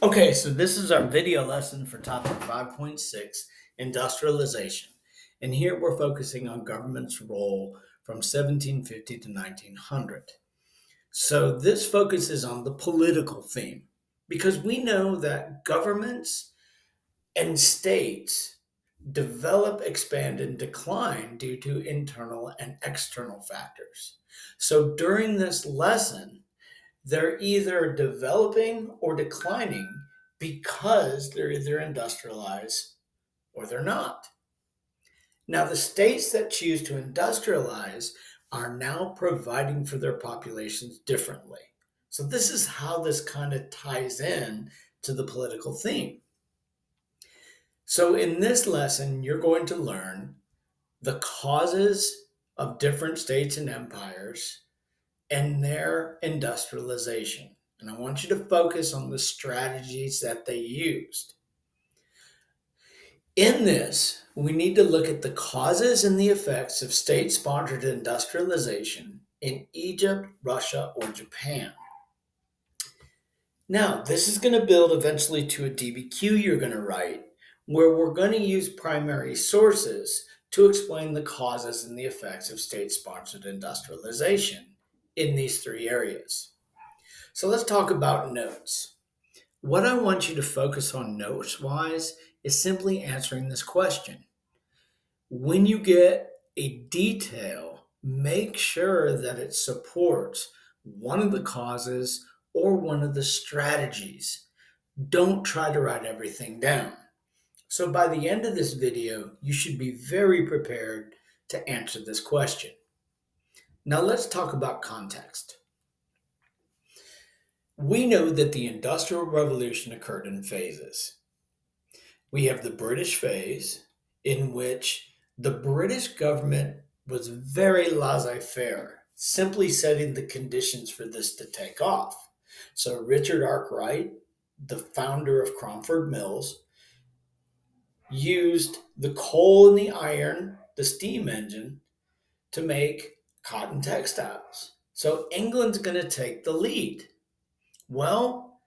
Okay, so this is our video lesson for topic 5.6, industrialization. And here we're focusing on government's role from 1750 to 1900. So this focuses on the political theme because we know that governments and states develop, expand, and decline due to internal and external factors. So during this lesson, they're either developing or declining because they're either industrialized or they're not. Now, the states that choose to industrialize are now providing for their populations differently. So, this is how this kind of ties in to the political theme. So, in this lesson, you're going to learn the causes of different states and empires and their industrialization. And I want you to focus on the strategies that they used. In this, we need to look at the causes and the effects of state sponsored industrialization in Egypt, Russia, or Japan. Now, this is going to build eventually to a DBQ you're going to write, where we're going to use primary sources to explain the causes and the effects of state sponsored industrialization in these three areas. So let's talk about notes. What I want you to focus on notes wise is simply answering this question. When you get a detail, make sure that it supports one of the causes or one of the strategies. Don't try to write everything down. So by the end of this video, you should be very prepared to answer this question. Now let's talk about context. We know that the Industrial Revolution occurred in phases. We have the British phase, in which the British government was very laissez faire, simply setting the conditions for this to take off. So, Richard Arkwright, the founder of Cromford Mills, used the coal and the iron, the steam engine, to make cotton textiles. So, England's going to take the lead. Well,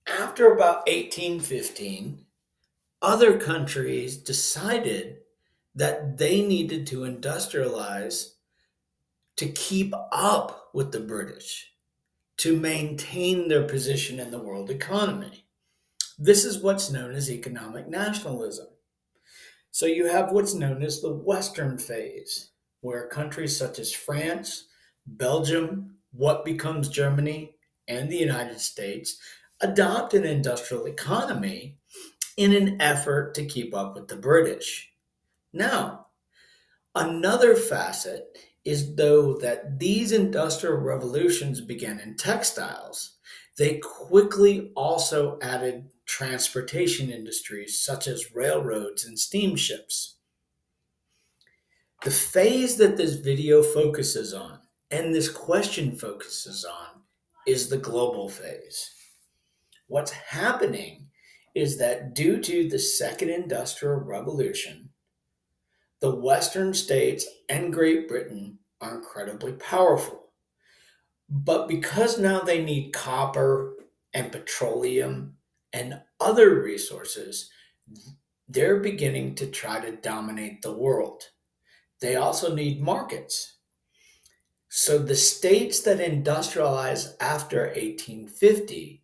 after about 1815, other countries decided that they needed to industrialize to keep up with the British, to maintain their position in the world economy. This is what's known as economic nationalism. So you have what's known as the Western phase, where countries such as France, Belgium, what becomes Germany, and the United States adopt an industrial economy in an effort to keep up with the British. Now, another facet is though that these industrial revolutions began in textiles, they quickly also added transportation industries such as railroads and steamships. The phase that this video focuses on and this question focuses on is the global phase. What's happening is that due to the second industrial revolution, the Western states and Great Britain are incredibly powerful. But because now they need copper and petroleum and other resources, they're beginning to try to dominate the world. They also need markets. So the states that industrialize after 1850,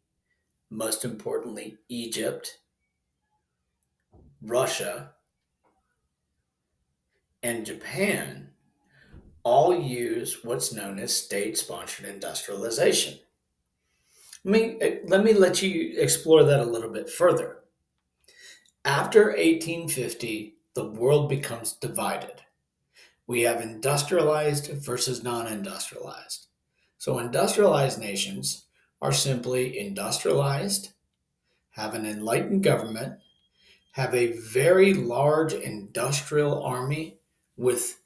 most importantly, Egypt, Russia, and Japan, all use what's known as state sponsored industrialization. Let me let you explore that a little bit further. After 1850, the world becomes divided. We have industrialized versus non industrialized. So, industrialized nations are simply industrialized, have an enlightened government, have a very large industrial army with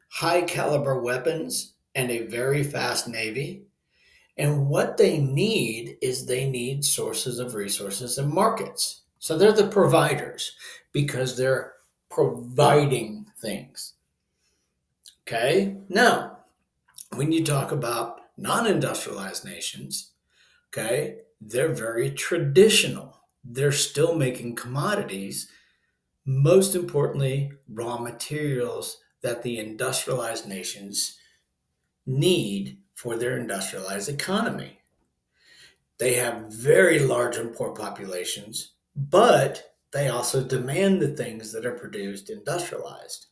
high caliber weapons and a very fast navy. And what they need is they need sources of resources and markets. So they're the providers because they're providing things. Okay. Now, when you talk about non industrialized nations, okay, They're very traditional. They're still making commodities, most importantly, raw materials that the industrialized nations need for their industrialized economy. They have very large and poor populations, but they also demand the things that are produced industrialized.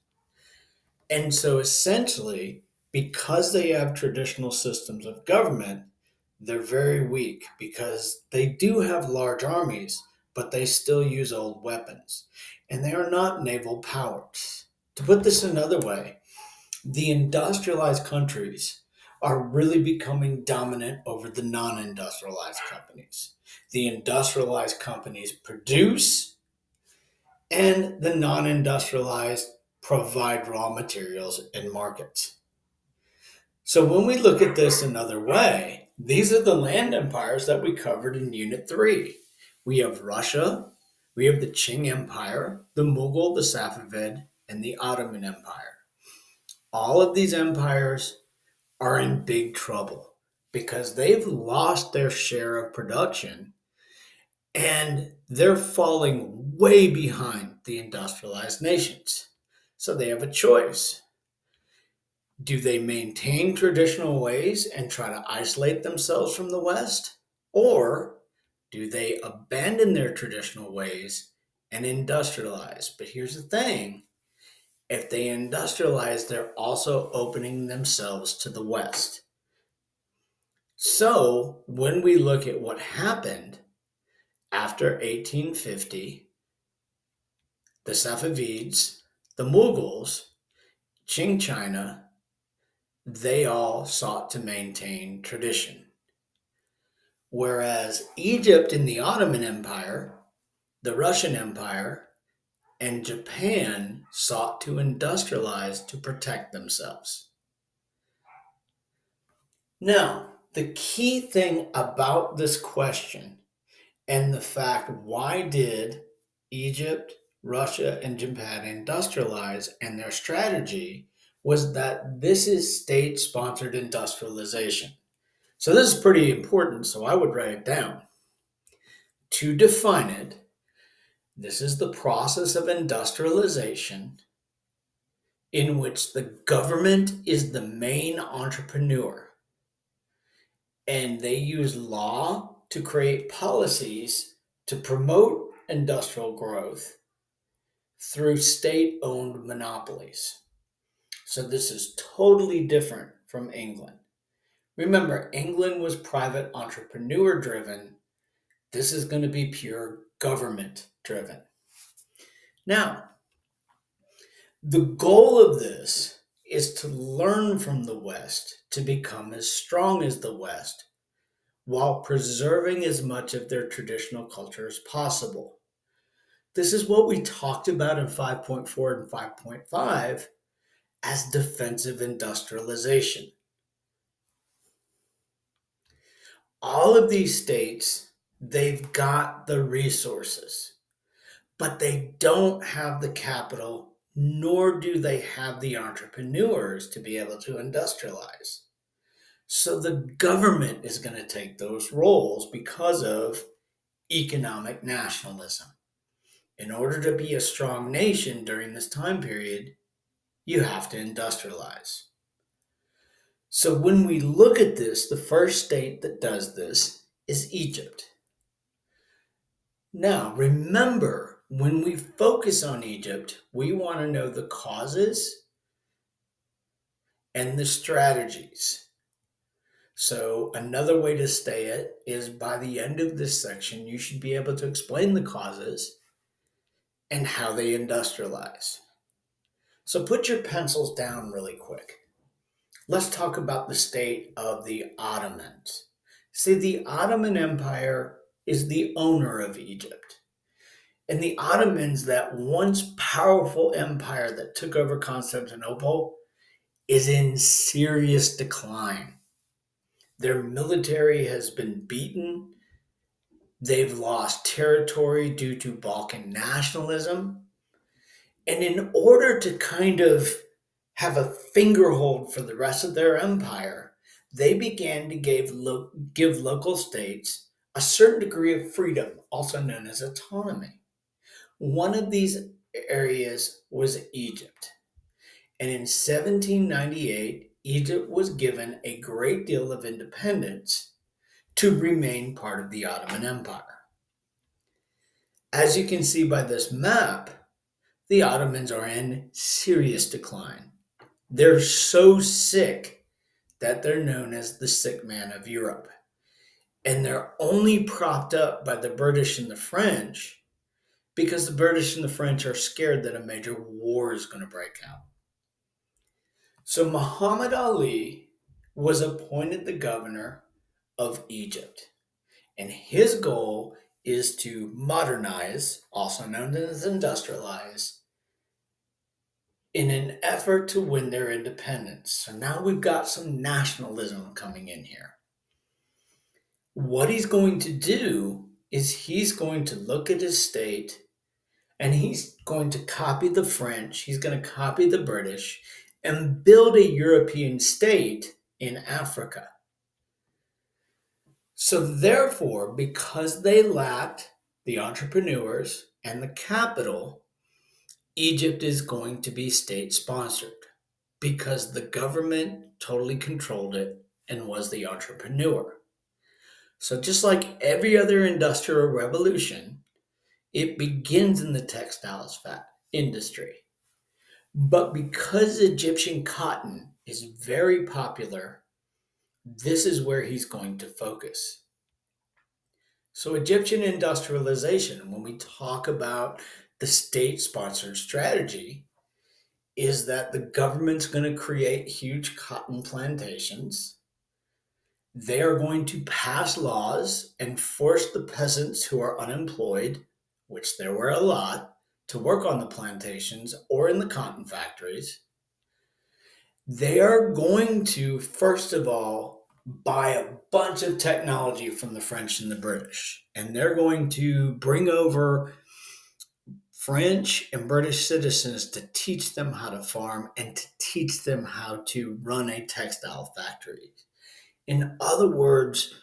And so essentially, because they have traditional systems of government, they're very weak because they do have large armies, but they still use old weapons. And they are not naval powers. To put this another way, the industrialized countries are really becoming dominant over the non industrialized companies. The industrialized companies produce, and the non industrialized provide raw materials and markets. So when we look at this another way, these are the land empires that we covered in Unit 3. We have Russia, we have the Qing Empire, the Mughal, the Safavid, and the Ottoman Empire. All of these empires are in big trouble because they've lost their share of production and they're falling way behind the industrialized nations. So they have a choice. Do they maintain traditional ways and try to isolate themselves from the West? Or do they abandon their traditional ways and industrialize? But here's the thing, if they industrialize, they're also opening themselves to the West. So when we look at what happened after 1850, the Safavids, the Mughals, Qing China, they all sought to maintain tradition. Whereas Egypt in the Ottoman Empire, the Russian Empire, and Japan sought to industrialize to protect themselves. Now, the key thing about this question and the fact why did Egypt, Russia, and Japan industrialize and their strategy was that this is state sponsored industrialization. So, this is pretty important, so I would write it down. To define it, this is the process of industrialization in which the government is the main entrepreneur and they use law to create policies to promote industrial growth through state owned monopolies. So, this is totally different from England. Remember, England was private entrepreneur driven. This is going to be pure government driven. Now, the goal of this is to learn from the West to become as strong as the West while preserving as much of their traditional culture as possible. This is what we talked about in 5.4 and 5.5 as defensive industrialization. All of these states, they've got the resources, but they don't have the capital, nor do they have the entrepreneurs to be able to industrialize. So the government is going to take those roles because of economic nationalism. In order to be a strong nation during this time period, you have to industrialize. So when we look at this, the first state that does this is Egypt. Now, remember, when we focus on Egypt, we want to know the causes and the strategies. So, another way to say it is by the end of this section, you should be able to explain the causes and how they industrialize. So, put your pencils down really quick. Let's talk about the state of the Ottomans. See, the Ottoman Empire is the owner of Egypt. And the Ottomans, that once powerful empire that took over Constantinople, is in serious decline. Their military has been beaten. They've lost territory due to Balkan nationalism. And in order to kind of have a fingerhold for the rest of their empire, they began to give local states a certain degree of freedom, also known as autonomy. One of these areas was Egypt. And in 1798, Egypt was given a great deal of independence to remain part of the Ottoman Empire. As you can see by this map, the Ottomans are in serious decline. They're so sick that they're known as the sick man of Europe. And they're only propped up by the British and the French because the British and the French are scared that a major war is going to break out. So Muhammad Ali was appointed the governor of Egypt. And his goal is to modernize, also known as industrialize, in an effort to win their independence. So now we've got some nationalism coming in here. What he's going to do is he's going to look at his state and he's going to copy the French, he's going to copy the British, and build a European state in Africa. So, therefore, because they lacked the entrepreneurs and the capital, Egypt is going to be state sponsored because the government totally controlled it and was the entrepreneur. So, just like every other industrial revolution, it begins in the textiles industry. But because Egyptian cotton is very popular, this is where he's going to focus. So, Egyptian industrialization, when we talk about the state sponsored strategy, is that the government's going to create huge cotton plantations. They are going to pass laws and force the peasants who are unemployed, which there were a lot, to work on the plantations or in the cotton factories. They are going to, first of all, buy a bunch of technology from the French and the British. And they're going to bring over French and British citizens to teach them how to farm and to teach them how to run a textile factory. In other words,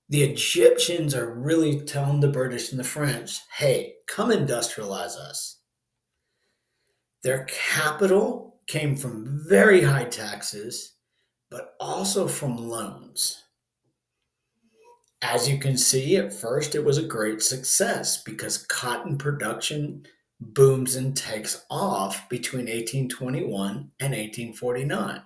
the Egyptians are really telling the British and the French, hey, come industrialize us. Their capital came from very high taxes, but also from loans. As you can see, at first it was a great success because cotton production booms and takes off between 1821 and 1849.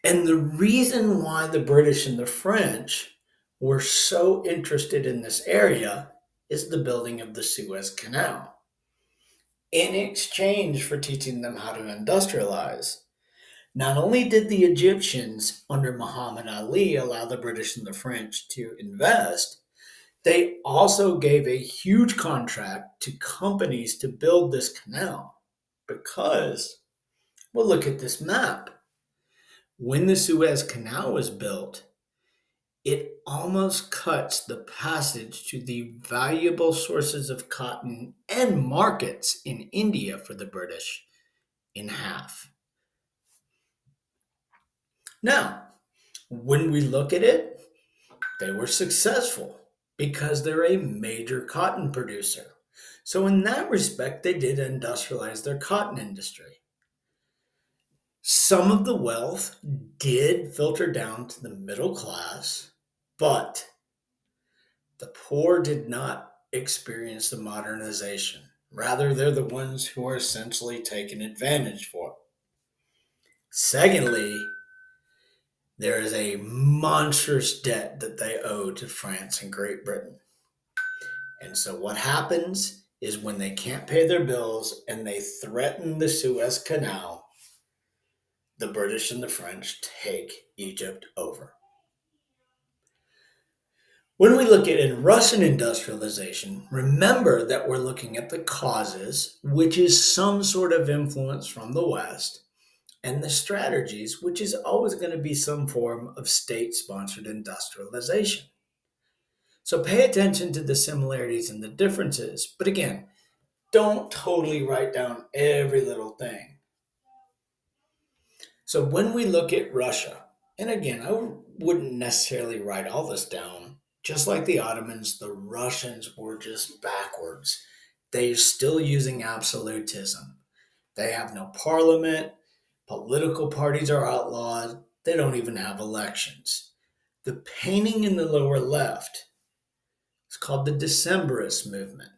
And the reason why the British and the French were so interested in this area is the building of the Suez Canal. In exchange for teaching them how to industrialize, not only did the Egyptians under Muhammad Ali allow the British and the French to invest, they also gave a huge contract to companies to build this canal. Because, well, look at this map. When the Suez Canal was built, it almost cuts the passage to the valuable sources of cotton and markets in India for the British in half. Now, when we look at it, they were successful because they're a major cotton producer. So, in that respect, they did industrialize their cotton industry. Some of the wealth did filter down to the middle class, but the poor did not experience the modernization. Rather, they're the ones who are essentially taken advantage for. Secondly, there is a monstrous debt that they owe to France and Great Britain. And so what happens is when they can't pay their bills and they threaten the Suez Canal, the British and the French take Egypt over. When we look at Russian industrialization, remember that we're looking at the causes, which is some sort of influence from the West, and the strategies, which is always going to be some form of state sponsored industrialization. So pay attention to the similarities and the differences. But again, don't totally write down every little thing. So when we look at Russia, and again, I wouldn't necessarily write all this down. Just like the Ottomans, the Russians were just backwards. They're still using absolutism. They have no parliament, political parties are outlawed, they don't even have elections. The painting in the lower left is called the Decembrist movement.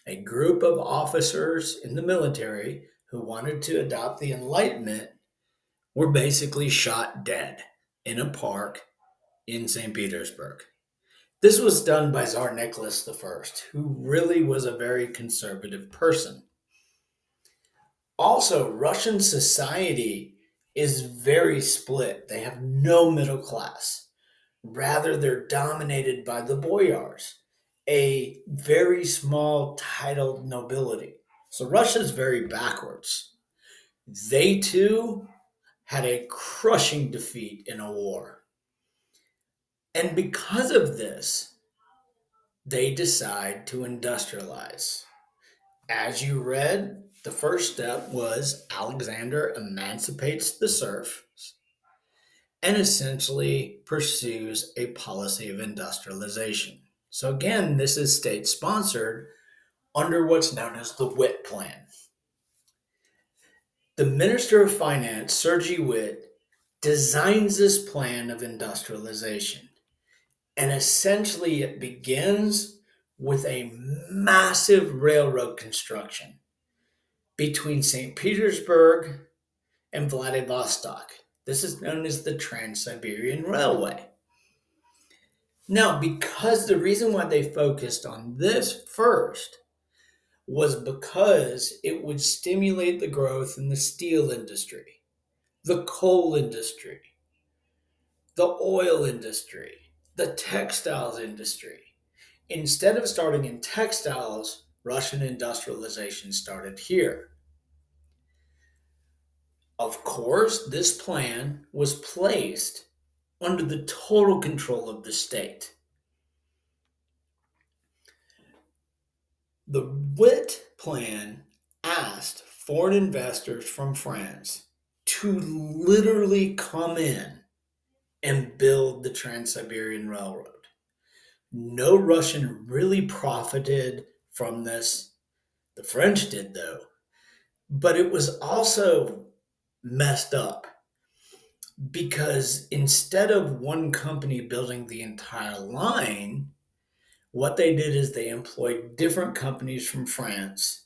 A group of officers in the military who wanted to adopt the Enlightenment were basically shot dead in a park in St. Petersburg. This was done by Tsar Nicholas I, who really was a very conservative person. Also, Russian society is very split. They have no middle class. Rather, they're dominated by the boyars, a very small titled nobility. So Russia's very backwards. They too had a crushing defeat in a war. And because of this, they decide to industrialize. As you read, the first step was Alexander emancipates the serfs and essentially pursues a policy of industrialization. So, again, this is state sponsored under what's known as the Witt Plan. The Minister of Finance, Sergei Witt, designs this plan of industrialization. And essentially, it begins with a massive railroad construction between St. Petersburg and Vladivostok. This is known as the Trans Siberian Railway. Now, because the reason why they focused on this first was because it would stimulate the growth in the steel industry, the coal industry, the oil industry, the textiles industry. Instead of starting in textiles, Russian industrialization started here. Of course, this plan was placed under the total control of the state. The Witt plan asked foreign investors from France to literally come in and build the Trans Siberian Railroad. No Russian really profited from this. The French did, though. But it was also messed up because instead of one company building the entire line, what they did is they employed different companies from France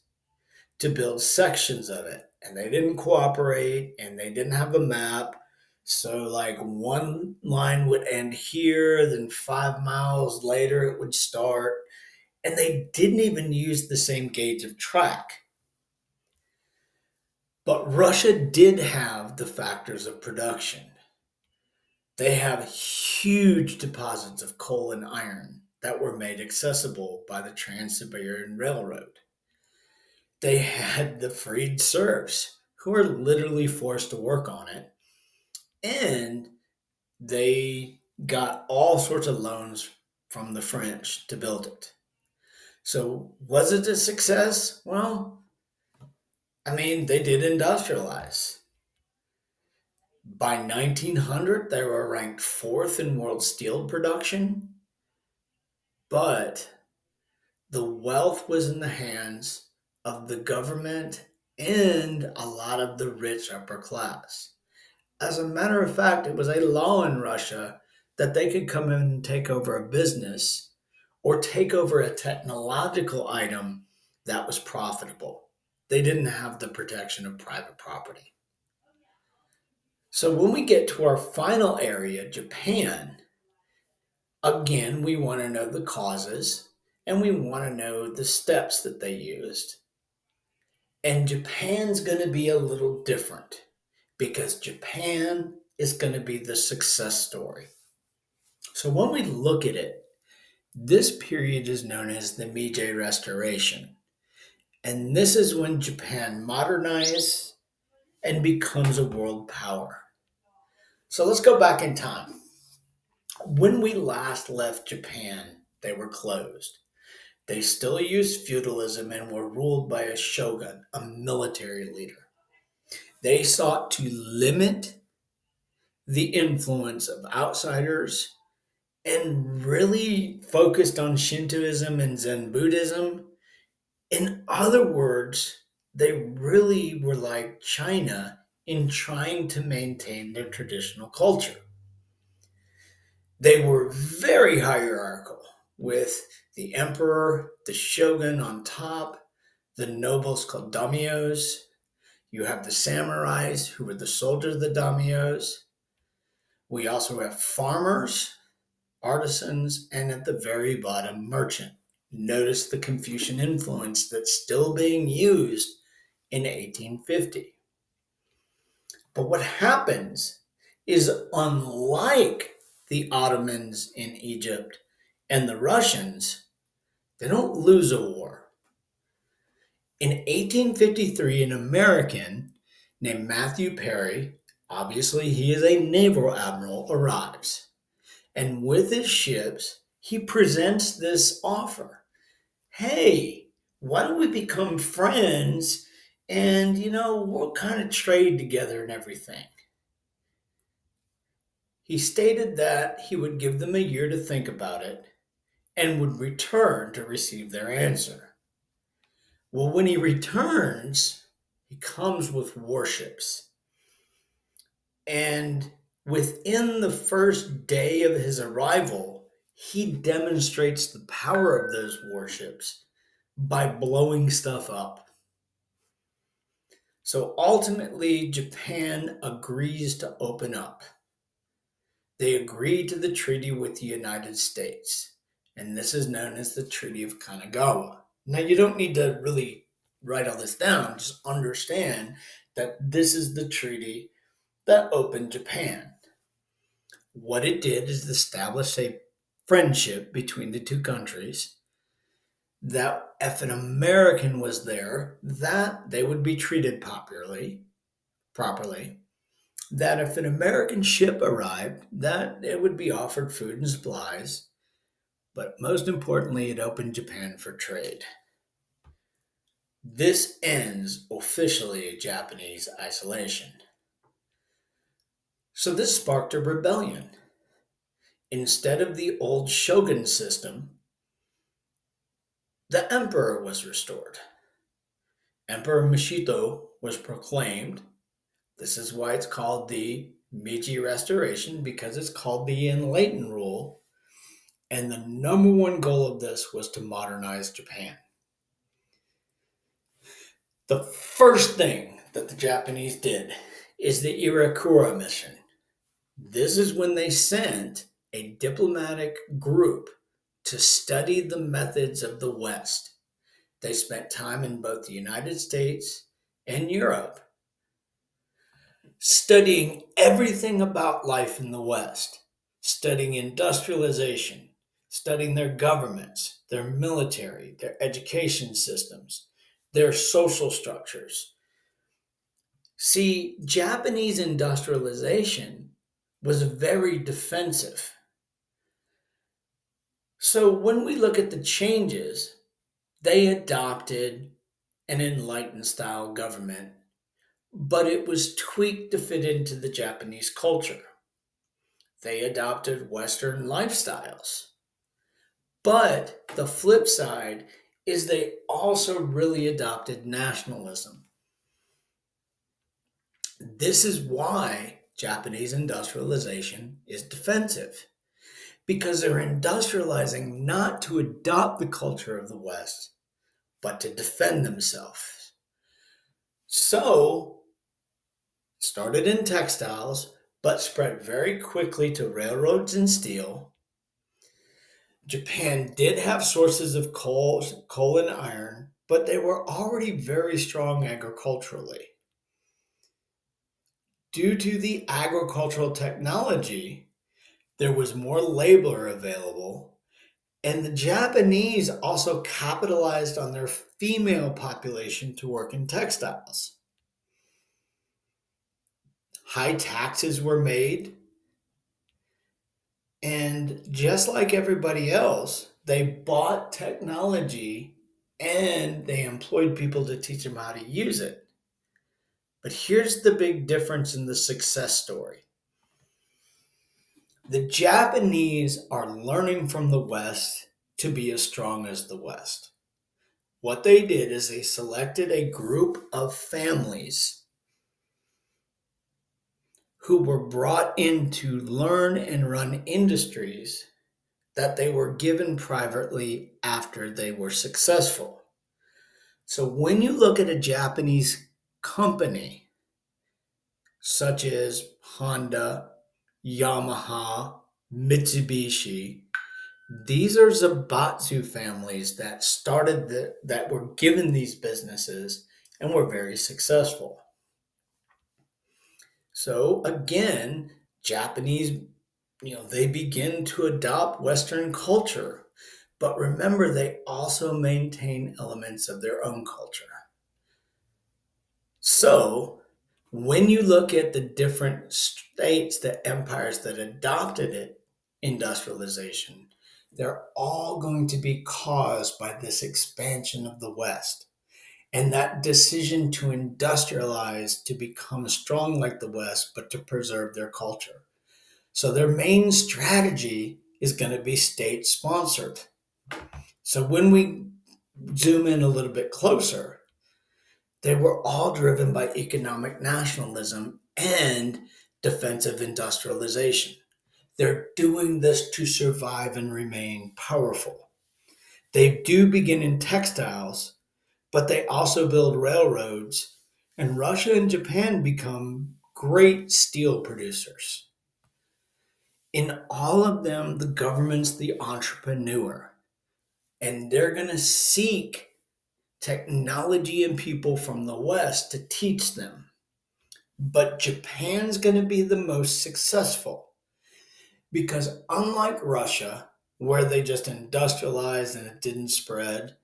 to build sections of it. And they didn't cooperate and they didn't have a map. So, like, one line would end here, then 5 miles later it would start. And they didn't even use the same gauge of track. But Russia did have the factors of production. They have huge deposits of coal and iron that were made accessible by the Trans Siberian Railroad. They had the freed serfs who were literally forced to work on it, and they got all sorts of loans from the French to build it. So, was it a success? Well, I mean, they did industrialize. By 1900, they were ranked fourth in world steel production, but the wealth was in the hands of the government and a lot of the rich upper class. As a matter of fact, it was a law in Russia that they could come in and take over a business or take over a technological item that was profitable. They didn't have the protection of private property. So when we get to our final area, Japan, again, we want to know the causes and we want to know the steps that they used. And Japan's going to be a little different because Japan is going to be the success story. So when we look at it, this period is known as the Meiji Restoration. And this is when Japan modernizes and becomes a world power. So let's go back in time. When we last left Japan, they were closed. They still used feudalism and were ruled by a shogun, a military leader. They sought to limit the influence of outsiders and really focused on Shintoism and Zen Buddhism. In other words, they really were like China in trying to maintain their traditional culture. They were very hierarchical, with the emperor, the shogun on top, the nobles called daimyos. You have the samurais, who were the soldiers of the daimyos. We also have farmers, artisans, and at the very bottom, merchant. Notice the Confucian influence that's still being used in 1850. But what happens is, unlike the Ottomans in Egypt and the Russians, they don't lose a war. In 1853, an American named Matthew Perry, obviously he is a naval admiral, arrives. And with his ships, he presents this offer. Hey, why don't we become friends and, we'll kind of trade together and everything. He stated that he would give them a year to think about it and would return to receive their answer. Well, when he returns, he comes with warships. And within the first day of his arrival, he demonstrates the power of those warships by blowing stuff up. So ultimately, Japan agrees to open up. They agree to the treaty with the United States, and this is known as the Treaty of Kanagawa. Now, you don't need to really write all this down, just understand that this is the treaty that opened Japan. What it did is establish a friendship between the two countries, that if an American was there, that they would be treated properly, that if an American ship arrived, that it would be offered food and supplies, but most importantly, it opened Japan for trade. This ends officially Japanese isolation. So this sparked a rebellion. Instead of the old shogun system, the emperor was restored. Emperor Mishito was proclaimed. This is why it's called the Meiji Restoration, because it's called the Enlightened Rule. And the number one goal of this was to modernize Japan. The first thing that the Japanese did is the Irakura mission. This is when they sent a diplomatic group to study the methods of the West. They spent time in both the United States and Europe studying everything about life in the West, studying industrialization, studying their governments, their military, their education systems, their social structures. See, Japanese industrialization was very defensive. So when we look at the changes, they adopted an enlightened style government, but it was tweaked to fit into the Japanese culture. They adopted Western lifestyles. But the flip side is they also really adopted nationalism. This is why Japanese industrialization is defensive, because they're industrializing not to adopt the culture of the West, but to defend themselves. So, started in textiles, but spread very quickly to railroads and steel. Japan did have sources of coal and iron, but they were already very strong agriculturally. Due to the agricultural technology, there was more labor available, and the Japanese also capitalized on their female population to work in textiles. High taxes were made, and just like everybody else, they bought technology and they employed people to teach them how to use it. But here's the big difference in the success story. The Japanese are learning from the West to be as strong as the West. What they did is they selected a group of families who were brought in to learn and run industries that they were given privately after they were successful. So when you look at a Japanese company, such as Honda, Yamaha, Mitsubishi, these are Zabatsu families that that were given these businesses and were very successful. So again, Japanese, they begin to adopt Western culture. But remember, they also maintain elements of their own culture. So when you look at the different states, the empires that adopted it, industrialization, they're all going to be caused by this expansion of the West. And that decision to industrialize, to become strong like the West, but to preserve their culture. So their main strategy is going to be state sponsored. So when we zoom in a little bit closer, they were all driven by economic nationalism and defensive industrialization. They're doing this to survive and remain powerful. They do begin in textiles, but they also build railroads, and Russia and Japan become great steel producers. In all of them, the government's the entrepreneur, and they're going to seek technology and people from the West to teach them. But Japan's going to be the most successful because, unlike Russia, where they just industrialized and it didn't spread,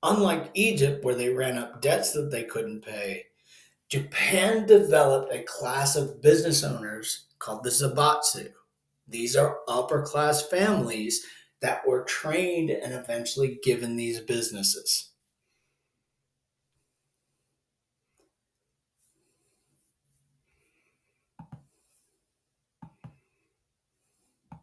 unlike Egypt, where they ran up debts that they couldn't pay, Japan developed a class of business owners called the Zabatsu. These are upper class families that were trained and eventually given these businesses.